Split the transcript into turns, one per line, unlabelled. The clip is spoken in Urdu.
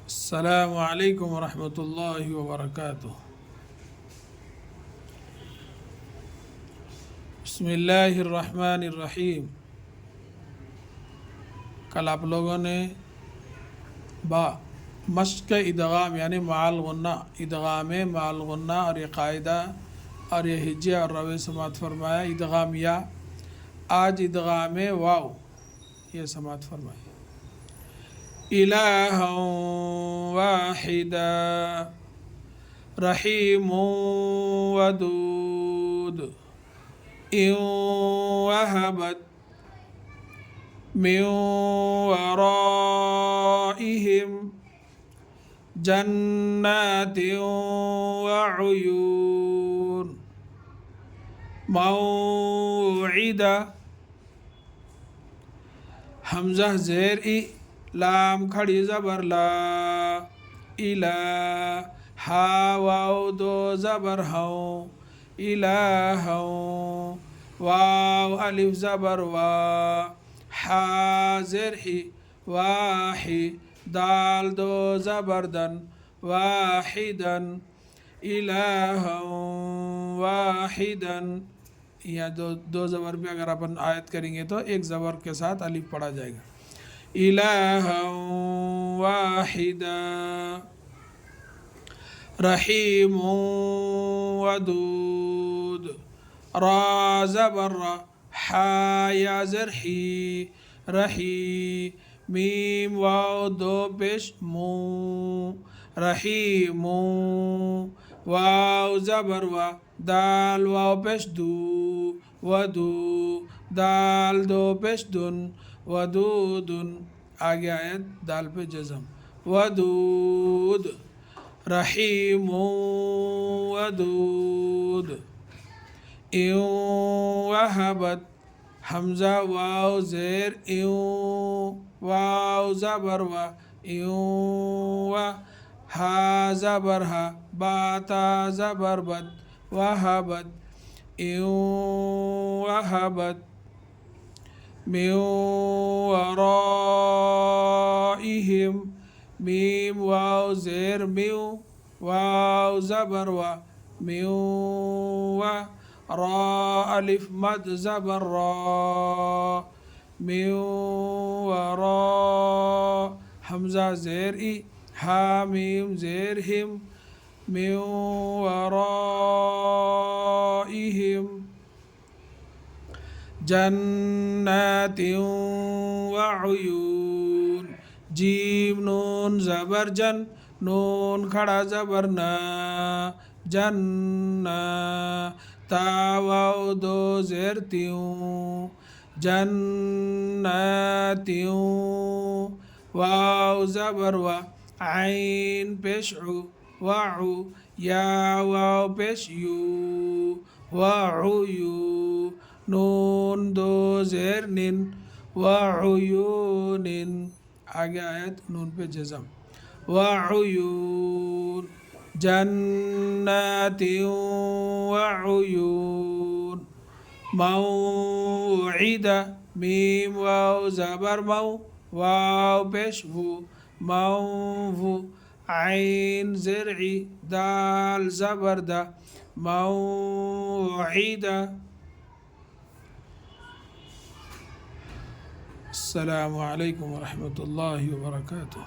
السلام علیکم ورحمۃ اللہ وبرکاتہ۔ بسم اللہ الرحمن الرحیم۔ کل آپ لوگوں نے با مشق ادغام یعنی معال غنہ، ادغام معال غنہ اور یہ قاعدہ اور یہ ہجے اور روے سماعت فرمایا ادغام یا۔ آج ادغام واو یہ سماعت فرمایا۔ الہا واحدا رحیم ودود ان وهبت من ورائهم جنات وعیون موعدا حمزہ زیر ای لام کھڑی زبر لا الہ ہا واو دو زبر ہوں الہ واو الف زبر وا ہا زیر ہی واحی دال دو زبر دن واحدن الہ واحدن۔ یا دو زبر بھی اگر اپن آیت کریں گے تو ایک زبر کے ساتھ الف پڑھا جائے گا۔ الہا واحدا رحیم ودود را زبر را حا یا زر حی رحی میم واو دو پیش مو رحیم واو زبر وا دال واو پیش دو ودو دال دو پیش دن ودودن۔ آگے آیت دال پہ جزم ودود رحیم ودود ان وهبت حمزہ واو زیر ان واو زبر و ان و ہا زبر ہا باتا زبر بد وهبت ان وهبت من ورائهم میم واو زیر میو واو زبر و میو و را الف مد زبر را میو و را حمزہ زیر ای ہا میم زیر ہم میو ورائهم جنات وعیون جیم نون زبر جن نون کھڑا زبر نا جنہ تا واو دو زیر تیوں جناتیوں واو زبر و عین پیش عو وعو یا واو پیش یو وعیو نون دو زیر نن وعیون۔ آگے آیت نون پہ جزم وعیون جنات وعیون موعدا میم واو زبر مو واو پیش وو موو عین زرعی دال زبر دا موعدا۔ السلام علیکم ورحمۃ اللہ وبرکاتہ۔